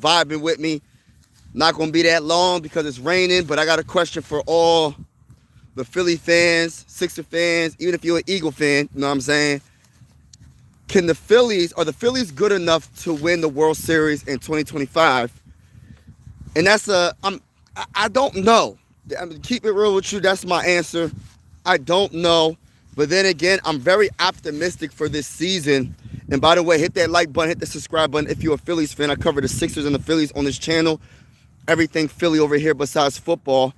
vibing with me. Not going to be that long because it's raining, but I got a question for all the Philly fans, Sixer fans, even if you're an Eagle fan, you know what I'm saying? Are the Phillies good enough to win the World Series in 2025? And I don't know. Keep it real with you, that's my answer. I don't know. But then again, I'm very optimistic for this season. And by the way, hit that like button, hit the subscribe button if you're a Phillies fan. I cover the Sixers and the Phillies on this channel. Everything Philly over here besides football.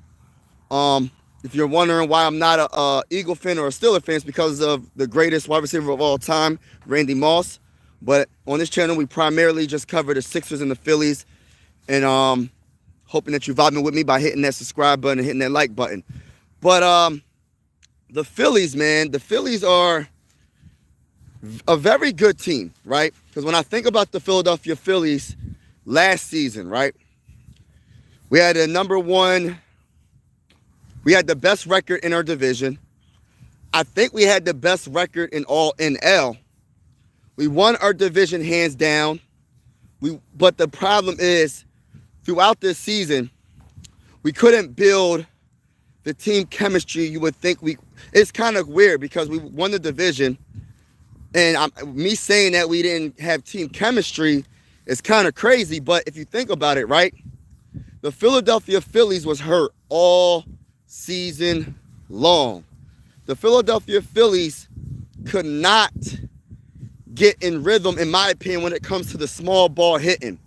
If you're wondering why I'm not a Eagle fan or a Steelers fan, it's because of the greatest wide receiver of all time, Randy Moss. But on this channel, we primarily just cover the Sixers and the Phillies. And hoping that you're vibing with me by hitting that subscribe button and hitting that like button. But the Phillies, man, the Phillies are a very good team, right? Because when I think about the Philadelphia Phillies last season, right? We had we had the best record in our division. I think we had the best record in all NL. We won our division hands down. But the problem is, throughout this season, we couldn't build the team chemistry you would think it's kind of weird because we won the division. And me saying that we didn't have team chemistry is kind of crazy. But if you think about it, right? The Philadelphia Phillies was hurt all season long. The Philadelphia Phillies could not get in rhythm, in my opinion, when it comes to the small ball hitting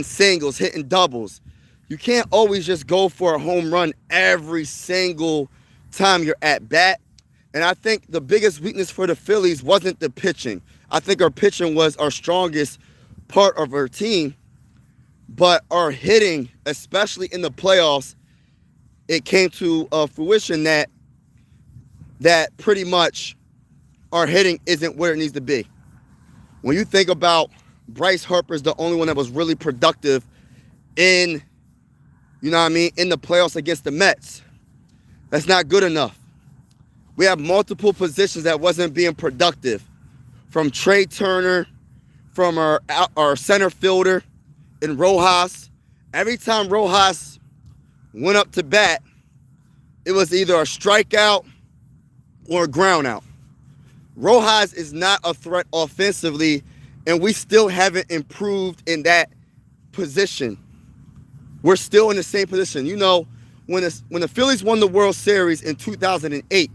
singles, hitting doubles. You can't always just go for a home run every single time you're at bat. And I think the biggest weakness for the Phillies wasn't the pitching. I think our pitching was our strongest part of our team. But our hitting, especially in the playoffs, it came to fruition that pretty much our hitting isn't where it needs to be. When you think about Bryce Harper's the only one that was really productive in, you know what I mean, in the playoffs against the Mets. That's not good enough. We have multiple positions that wasn't being productive. From Trey Turner, from our center fielder, in Rojas. Every time Rojas went up to bat, it was either a strikeout or a ground out. Rojas is not a threat offensively, and we still haven't improved in that position. We're still in the same position. You know, when the Phillies won the World Series in 2008,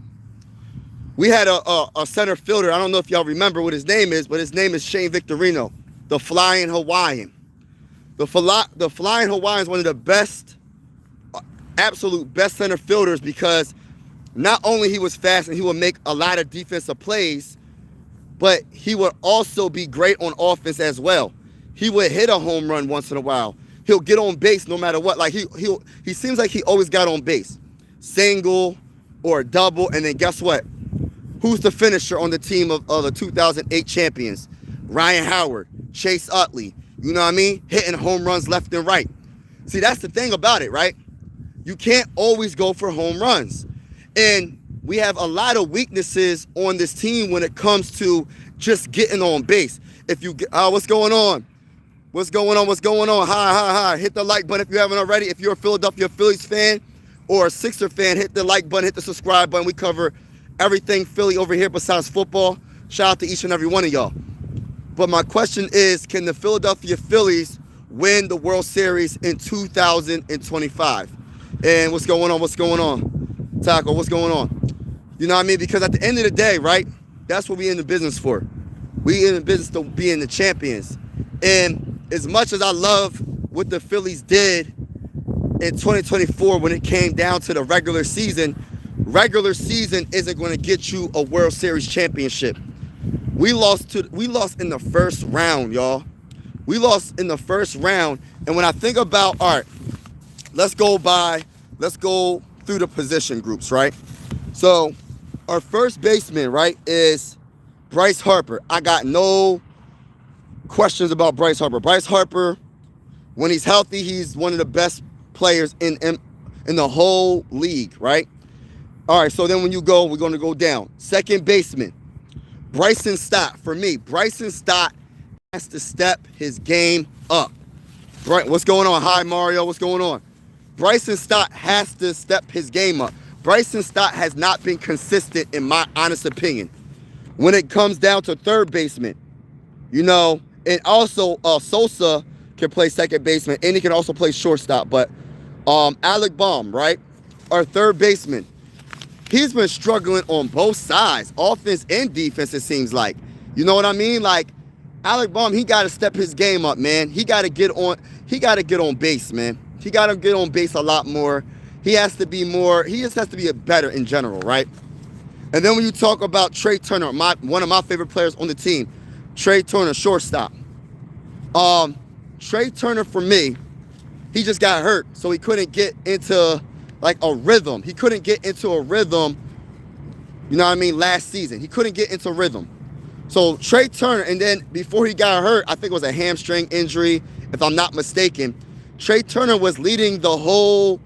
we had a center fielder. I don't know if y'all remember what his name is, but his name is Shane Victorino, the Flying Hawaiian. The Flying Hawaiian is one of the best, absolute best center fielders because not only he was fast and he would make a lot of defensive plays, but he would also be great on offense as well. He would hit a home run once in a while. He'll get on base no matter what. Like he seems like he always got on base. Single or a double, and then guess what? Who's the finisher on the team of the 2008 champions? Ryan Howard, Chase Utley. You know what I mean? Hitting home runs left and right. See, that's the thing about it, right? You can't always go for home runs. And we have a lot of weaknesses on this team when it comes to just getting on base. If you what's going on? What's going on? What's going on? Hi. Hit the like button if you haven't already. If you're a Philadelphia Phillies fan or a Sixer fan, hit the like button, hit the subscribe button. We cover everything Philly over here besides football. Shout out to each and every one of y'all. But my question is, can the Philadelphia Phillies win the World Series in 2025? And what's going on? What's going on? Taco, what's going on? You know what I mean? Because at the end of the day, right, that's what we in the business for. We in the business to being the champions. And as much as I love what the Phillies did in 2024 when it came down to the regular season isn't going to get you a World Series championship. We lost in the first round, y'all. We lost in the first round. And when I think about, all right, let's go through the position groups, right? So our first baseman, right, is Bryce Harper. I got no questions about Bryce Harper. Bryce Harper, when he's healthy, he's one of the best players in the whole league, right? All right, so then when you go, we're going to go down. Second baseman, Bryson Stott. For me, Bryson Stott has to step his game up. Right, what's going on? Hi, Mario. What's going on? Bryson Stott has to step his game up. Bryson Stott has not been consistent, in my honest opinion, when it comes down to third baseman. You know, and also Sosa can play second baseman, and he can also play shortstop. But Alec Baum, right, our third baseman, he's been struggling on both sides, offense and defense, it seems like. You know what I mean? Like, Alec Baum, he got to step his game up, man. He got to get on base, man. He got to get on base a lot more. He has to be more, he just has to be a better in general, right? And then when you talk about Trey Turner, one of my favorite players on the team, Trey Turner, shortstop. Trey Turner, for me, he just got hurt, so he couldn't get into like a rhythm. He couldn't get into a rhythm, you know what I mean, last season. He couldn't get into rhythm. So Trey Turner, and then before he got hurt, I think it was a hamstring injury, if I'm not mistaken, Trey Turner was leading the whole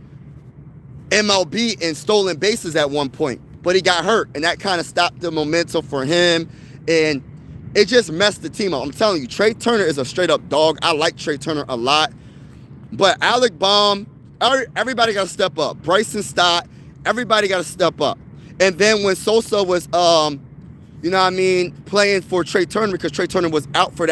MLB in stolen bases at one point, but he got hurt, and that kind of stopped the momentum for him, and it just messed the team up. I'm telling you, Trey Turner is a straight-up dog. I like Trey Turner a lot, but Alec Baum, everybody got to step up. Bryson Stott, everybody got to step up. And then when Sosa was, you know what I mean, playing for Trey Turner, because Trey Turner was out for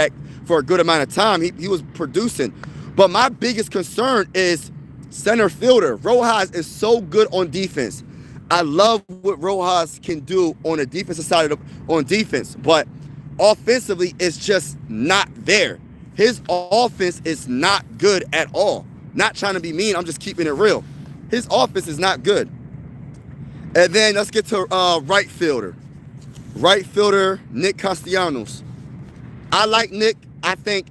a good amount of time, he was producing. But my biggest concern is center fielder. Rojas is so good on defense. I love what Rojas can do on the defensive side on defense, but offensively, it's just not there. His offense is not good at all. Not trying to be mean, I'm just keeping it real. His offense is not good. And then let's get to right fielder. Right fielder, Nick Castellanos. I like Nick. I think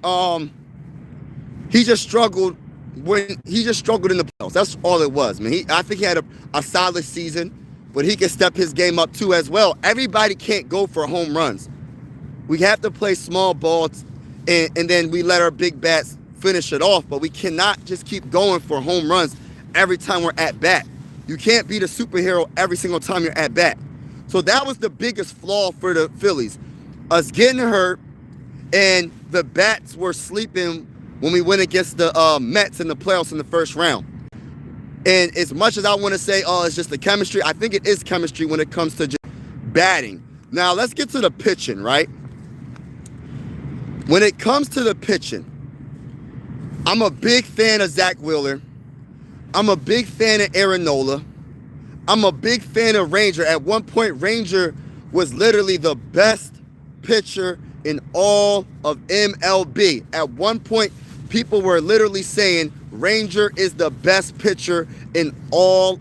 he just struggled in the playoffs. That's all it was, man. I think he had a solid season, but he can step his game up too as well. Everybody can't go for home runs. We have to play small balls, and then we let our big bats finish it off, but we cannot just keep going for home runs every time we're at bat. You can't be the superhero every single time you're at bat. So that was the biggest flaw for the Phillies. Us getting hurt, and the bats were sleeping when we went against the Mets in the playoffs in the first round. And as much as I want to say, oh, it's just the chemistry, I think it is chemistry when it comes to just batting. Now, let's get to the pitching, right? When it comes to the pitching, I'm a big fan of Zach Wheeler. I'm a big fan of Aaron Nola. I'm a big fan of Ranger. At one point, Ranger was literally the best pitcher in all of MLB. At one point, people were literally saying Ranger is the best pitcher in all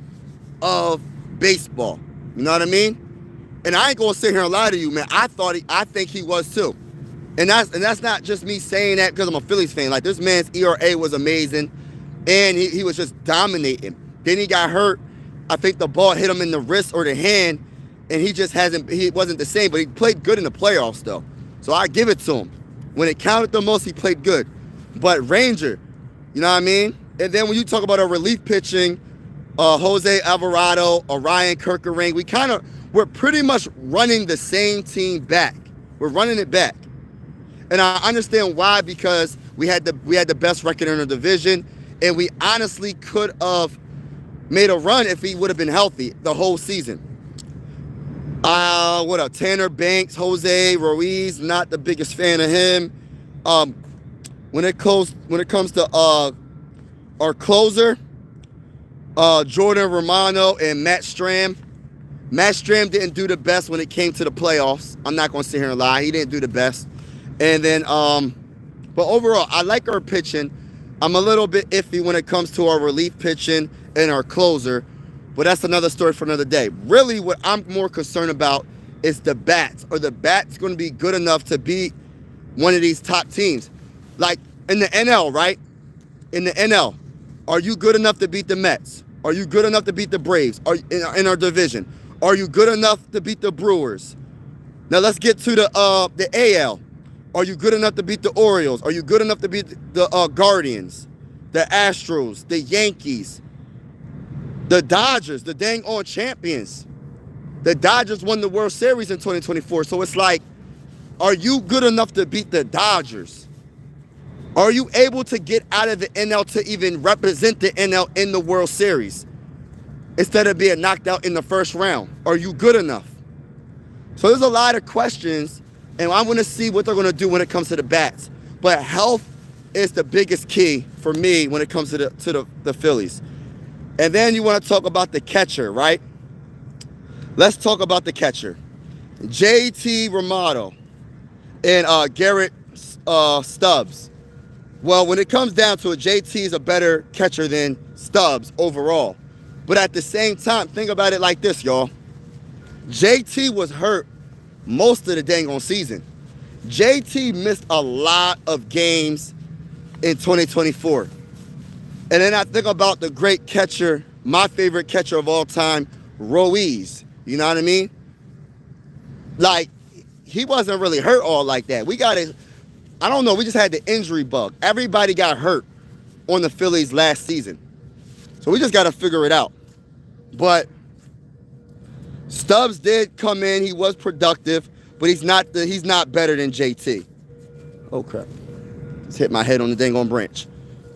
of baseball. You know what I mean? And I ain't gonna sit here and lie to you, man. I think he was too. And that's not just me saying that because I'm a Phillies fan. Like, this man's ERA was amazing, and he was just dominating. Then he got hurt. I think the ball hit him in the wrist or the hand, and he wasn't the same, but he played good in the playoffs, though. So I give it to him. When it counted the most, he played good. But Ranger, you know what I mean? And then when you talk about our relief pitching, Jose Alvarado, Orion Kerkering, we're pretty much running the same team back. We're running it back. And I understand why, because we had the best record in the division, and we honestly could have made a run if he would have been healthy the whole season. What else? Tanner Banks, Jose Ruiz, not the biggest fan of him. When it comes to our closer, Jordan Romano and Matt Stram. Matt Stram didn't do the best when it came to the playoffs. I'm not going to sit here and lie. He didn't do the best. And then, but overall, I like our pitching. I'm a little bit iffy when it comes to our relief pitching and our closer, but that's another story for another day. Really, what I'm more concerned about is the bats. Are the bats going to be good enough to beat one of these top teams? Like in the NL, right? In the NL, are you good enough to beat the Mets? Are you good enough to beat the Braves? In our division? Are you good enough to beat the Brewers? Now let's get to the AL. Are you good enough to beat the Orioles? Are you good enough to beat the Guardians, the Astros, the Yankees, the Dodgers, the dang on champions? The Dodgers won the World Series in 2024. So it's like, are you good enough to beat the Dodgers? Are you able to get out of the NL to even represent the NL in the World Series instead of being knocked out in the first round? Are you good enough? So there's a lot of questions, and I want to see what they're going to do when it comes to the bats. But health is the biggest key for me when it comes to the Phillies. And then you want to talk about the catcher, right? Let's talk about the catcher. JT Romano and Garrett Stubbs. Well, when it comes down to it, JT is a better catcher than Stubbs overall. But at the same time, think about it like this, y'all. JT was hurt most of the dang on season. JT missed a lot of games in 2024. And then I think about the great catcher, my favorite catcher of all time, Ruiz. You know what I mean? Like, he wasn't really hurt all like that. I don't know, we just had the injury bug. Everybody got hurt on the Phillies last season. So we just got to figure it out. But Stubbs did come in. He was productive, but he's not better than JT. Oh, crap. Just hit my head on the dang on branch.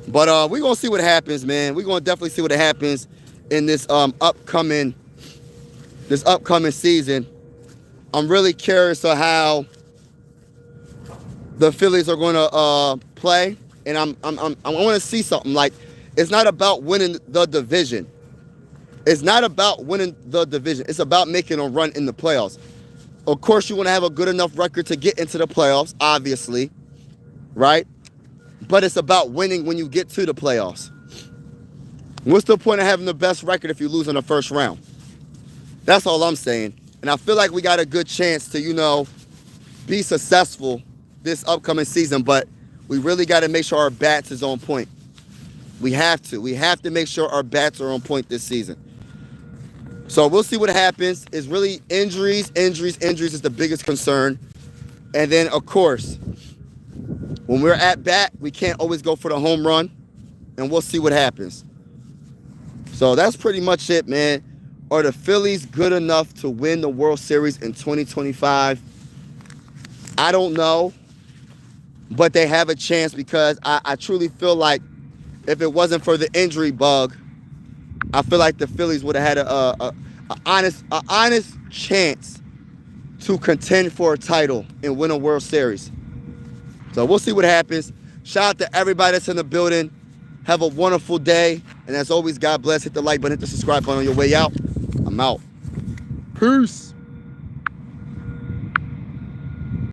But we're going to see what happens, man. We're going to definitely see what happens in this upcoming season. I'm really curious of how the Phillies are going to play, and I want to see something. Like, it's not about winning the division. It's not about winning the division. It's about making a run in the playoffs. Of course, you want to have a good enough record to get into the playoffs, obviously, right? But it's about winning when you get to the playoffs. What's the point of having the best record if you lose in the first round? That's all I'm saying. And I feel like we got a good chance to, be successful this upcoming season, but we really got to make sure our bats is on point. We have to. We have to make sure our bats are on point this season. So we'll see what happens. It's really injuries is the biggest concern. And then, of course, when we're at bat, we can't always go for the home run. And we'll see what happens. So that's pretty much it, man. Are the Phillies good enough to win the World Series in 2025? I don't know. But they have a chance because I truly feel like if it wasn't for the injury bug, I feel like the Phillies would have had an honest chance to contend for a title and win a World Series. So we'll see what happens. Shout out to everybody that's in the building. Have a wonderful day. And as always, God bless. Hit the like button, hit the subscribe button on your way out. I'm out. Peace.